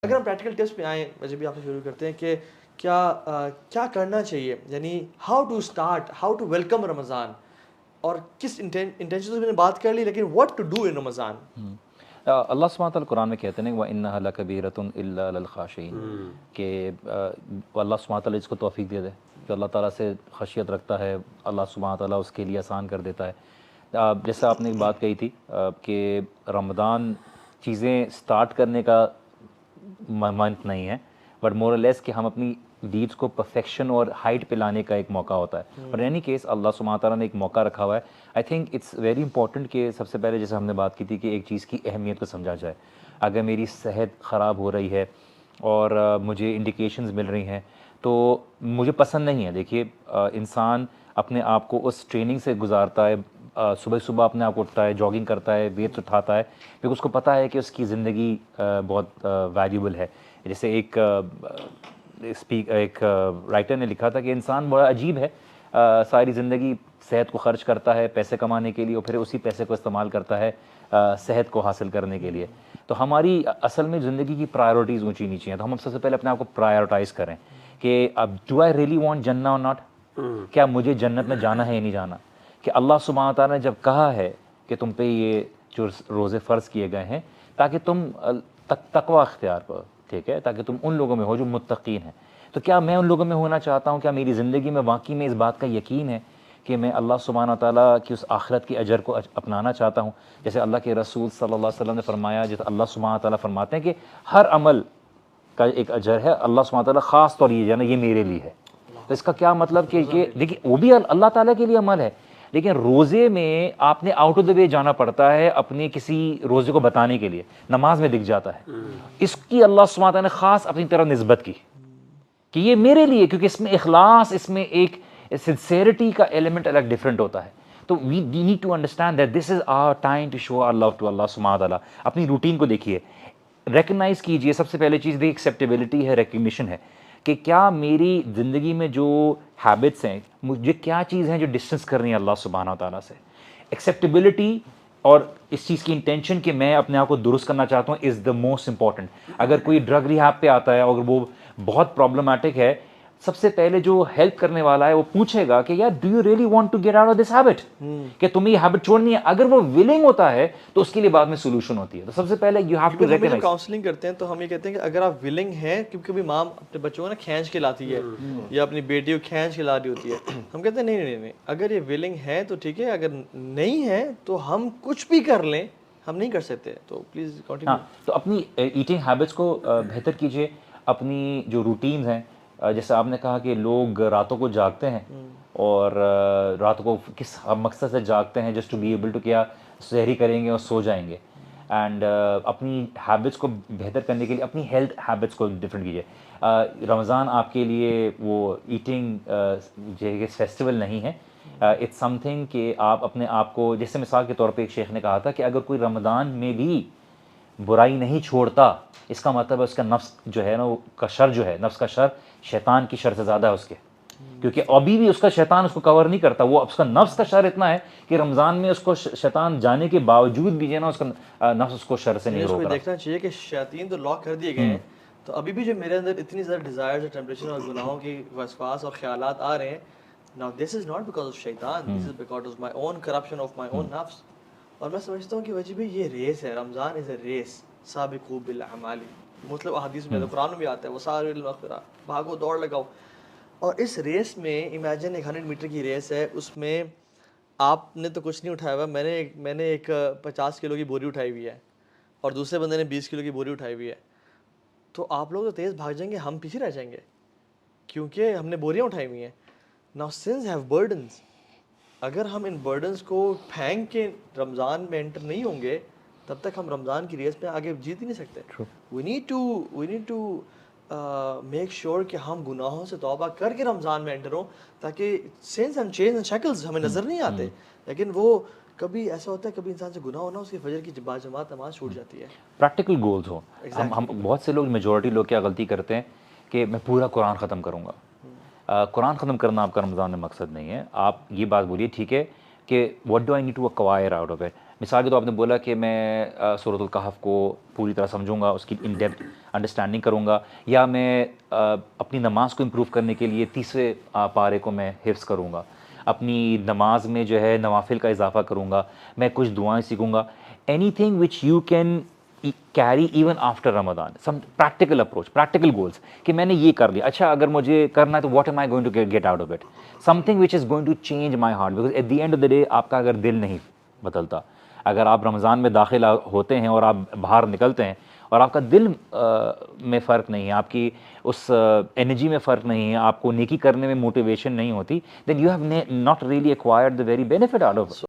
اگر ہم practical tips پہ آئیں وجہ بھی آپ سے شروع کرتے ہیں کہ کیا کرنا چاہیے، یعنی how to start, how to welcome Ramadan, اور کس انٹینشن سے میں نے بات کر لی، لیکن واٹ ٹو ڈو ان رمضان. اللہ سبحانہ وتعالیٰ قرآن میں کہتے ہیں وَإِنَّهَا لَكَبِيرَةٌ إِلَّا لِلْخَاشِعِينَ کہ اللہ سبحانہ وتعالیٰ اس کو توفیق دے دے جو اللہ تعالیٰ سے خشیت رکھتا ہے، اللہ سبحانہ وتعالیٰ اس کے لیے آسان کر دیتا ہے. جیسے آپ نے ایک بات کہی تھی کہ رمضان چیزیں سٹارٹ کرنے کا منتھ نہیں ہے، بٹ مور لیس کہ ہم اپنی ڈیڈس کو پرفیکشن اور ہائٹ پہ لانے کا ایک موقع ہوتا ہے. اور اینی کیس اللہ سبحانہ تعالیٰ نے ایک موقع رکھا ہوا ہے. I think it's very important کہ سب سے پہلے جیسے ہم نے بات کی تھی کہ ایک چیز کی اہمیت کو سمجھا جائے. اگر میری صحت خراب ہو رہی ہے اور مجھے انڈیکیشنز مل رہی ہیں تو مجھے پسند نہیں ہے. دیکھیے انسان اپنے آپ کو اس ٹریننگ سے گزارتا ہے، صبح اپنے آپ کو اٹھتا ہے، جاگنگ کرتا ہے، ویٹس اٹھاتا ہے کیونکہ اس کو پتہ ہے کہ اس کی زندگی بہت ویلیوبل ہے. جیسے ایک رائٹر نے لکھا تھا کہ انسان بڑا عجیب ہے، ساری زندگی صحت کو خرچ کرتا ہے پیسے کمانے کے لیے اور پھر اسی پیسے کو استعمال کرتا ہے صحت کو حاصل کرنے کے لیے. تو ہماری اصل میں زندگی کی پرائیورٹیز اونچی نیچی ہیں. تو ہم سب سے پہلے اپنے آپ کو پرائیورٹائز کریں کہ اب ڈو آئی ریئلی وانٹ جنہ اور ناٹ، کیا مجھے جنت میں جانا ہے یا نہیں جانا. کہ اللہ سبحانہ تعالیٰ نے جب کہا ہے کہ تم پہ یہ جو روزے فرض کیے گئے ہیں تاکہ تم تقوی اختیار کرو، ٹھیک ہے، تاکہ تم ان لوگوں میں ہو جو متقین ہیں. تو کیا میں ان لوگوں میں ہونا چاہتا ہوں؟ کیا میری زندگی میں واقعی میں اس بات کا یقین ہے کہ میں اللہ سبحانہ تعالیٰ کی اس آخرت کی اجر کو اپنانا چاہتا ہوں؟ جیسے اللہ کے رسول صلی اللہ علیہ وسلم نے فرمایا، جیسے اللہ سبحانہ تعالیٰ فرماتے ہیں کہ ہر عمل کا ایک اجر ہے، اللہ سبحانہ تعالیٰ خاص طور یہ جانا یہ میرے لیے ہے. تو اس کا کیا مطلب کہ دیکھیے وہ بھی اللہ تعالیٰ کے لیے عمل ہے، لیکن روزے میں آپ نے آؤٹ آف دا وے جانا پڑتا ہے اپنے کسی روزے کو بتانے کے لیے. نماز میں دکھ جاتا ہے، اس کی اللہ سبحانہ تعالیٰ نے خاص اپنی طرف نسبت کی کہ یہ میرے لیے، کیونکہ اس میں اخلاص، اس میں ایک سنسیئرٹی کا ایلیمنٹ الگ ڈفرینٹ ہوتا ہے. تو we need to understand that this is our time to show our love to Allah سبحانہ تعالیٰ. اپنی روٹین کو دیکھیے، ریکگنائز کیجئے. سب سے پہلے چیز بھی ایکسیپٹیبلٹی ہے، ریکگنیشن ہے کہ کیا میری زندگی میں جو ہیبٹس ہیں، مجھے کیا چیز ہیں جو ڈسٹنس کر رہی ہیں اللہ سبحانہ تعالیٰ سے. ایکسیپٹیبلٹی اور اس چیز کی انٹینشن کہ میں اپنے آپ کو درست کرنا چاہتا ہوں از دا موسٹ امپورٹنٹ. اگر کوئی ڈرگ ریہاب پہ آتا ہے اور وہ بہت پرابلمٹک ہے، سب سے پہلے جو ہیلپ کرنے والا ہے وہ پوچھے گا کہ یار do you really want to get out of this habit, کہ تمہیں یہ ہیبٹ چھوڑنی ہے. اگر وہ ولنگ ہوتا ہے تو اس کے لیے بعد میں سولوشن ہوتی ہے. تو سب سے پہلے you have to recognise. Counselling کرتے ہیں تو ہم یہ کہتے ہیں کہ اگر آپ ولنگ ہیں، کیونکہ بھی ماں اپنے بچوں کو نا کھینچ کے لاتی ہے یا اپنی بیٹی کو کھینچ کے لا رہی ہوتی ہے، ہم کہتے ہیں نہیں، اگر یہ ولنگ ہے تو ٹھیک ہے، اگر نہیں ہے تو ہم کچھ بھی کر لیں، ہم نہیں کر سکتے. تو پلیز کنٹینیو. تو اپنی ایٹنگ ہیبٹس کو بہتر کیجیے. اپنی جو روٹینز ہیں، جیسے آپ نے کہا کہ لوگ راتوں کو جاگتے ہیں اور رات کو کس مقصد سے جاگتے ہیں، just to be able to کیا سحری کریں گے اور سو جائیں گے. اینڈ اپنی ہیبٹس کو بہتر کرنے کے لیے اپنی ہیلتھ ہیبٹس کو ڈفرینٹ کیجیے. رمضان آپ کے لیے وہ ایٹنگ جو فیسٹیول نہیں ہے، اٹس سم تھنگ کہ آپ اپنے آپ کو، جیسے مثال کے طور پہ ایک شیخ نے کہا تھا کہ اگر کوئی رمضان میں بھی برائی نہیں چھوڑتا، اس کا مطلب ہے اس کا نفس جو ہے نا، وہ کا شر جو ہے، نفس کا شر شیطان کی شر سے زیادہ ہے اس کے، کیونکہ ابھی بھی اس کا شیطان اس کو کور نہیں کرتا. وہ اس کا نفس کا شر اتنا ہے کہ رمضان میں اس کو شیطان جانے کے باوجود بھی جو ہے نا اس کا نفس اس کو شر سے نہیں روک رہا. دیکھنا چاہیے کہ شیاطین تو لاک کر دیے گئے ہیں، تو ابھی بھی جو میرے اندر اتنی زیادہ ڈیزائرز اور ٹیمپٹیشن اور گناہوں کی وسواس اور خیالات آ رہے ہیں. Now this is not because of شیطان، this is because of my own corruption of my own نفس. اور میں سمجھتا ہوں کہ وجہ بھی یہ ریس ہے، رمضان از اے ریس. سابقوا بالاعمال، مطلب احادیث میں قرآن میں بھی آتا ہے وسارعوا الی المغفرہ، بھاگو دوڑ لگاؤ. اور اس ریس میں امیجن 100 میٹر کی ریس ہے، اس میں آپ نے تو کچھ نہیں اٹھایا ہوا، میں نے ایک 50 کلو کی بوری اٹھائی ہوئی ہے اور دوسرے بندے نے 20 کلو کی بوری اٹھائی ہوئی ہے. تو آپ لوگ تو تیز بھاگ جائیں گے، ہم پیچھے رہ جائیں گے کیونکہ ہم نے بوریاں اٹھائی ہوئی ہیں. Now sins have burdens. اگر ہم ان برڈنس کو پھینک کے رمضان میں انٹر نہیں ہوں گے تب تک ہم رمضان کی ریس میں آگے جیت ہی نہیں سکتے. We need to make sure کہ ہم گناہوں سے توبہ کر کے رمضان میں انٹر ہوں، تاکہ sense and chains and shackles ہمیں نظر نہیں آتے، لیکن وہ کبھی ایسا ہوتا ہے کبھی انسان سے گناہ ہونا، اس کی فجر کی باجماعت نماز چھوٹ جاتی ہے. پریکٹیکل گولز ہوں. ہم بہت سے لوگ، میجورٹی لوگ کیا غلطی کرتے ہیں کہ میں پورا قرآن ختم کروں گا. قرآن ختم کرنا آپ کا رمضان میں مقصد نہیں ہے. آپ یہ بات بولیے ٹھیک ہے کہ what do I need to acquire out of it. مثال کے تو آپ نے بولا کہ میں سورۃ الکہف کو پوری طرح سمجھوں گا، اس کی ان ڈیپتھ انڈرسٹینڈنگ کروں گا، یا میں اپنی نماز کو امپروو کرنے کے لیے 30ویں پارے کو میں حفظ کروں گا، اپنی نماز میں جو ہے نوافل کا اضافہ کروں گا، میں کچھ دعائیں سیکھوں گا. Anything which you can carry even after Ramadan, some practical approach, practical goals کہ میں نے یہ کر لیا، اچھا اگر مجھے کرنا ہے تو what am I going to get out of it, something which is going to change my heart, because at the end of the day آپ کا اگر دل نہیں بدلتا، اگر آپ رمضان میں داخل ہوتے ہیں اور آپ باہر نکلتے ہیں اور آپ کا دل میں فرق نہیں ہے، آپ کی اس انرجی میں فرق نہیں ہے، آپ کو نیکی کرنے میں موٹیویشن نہیں ہوتی، then you have not really acquired the very benefit out of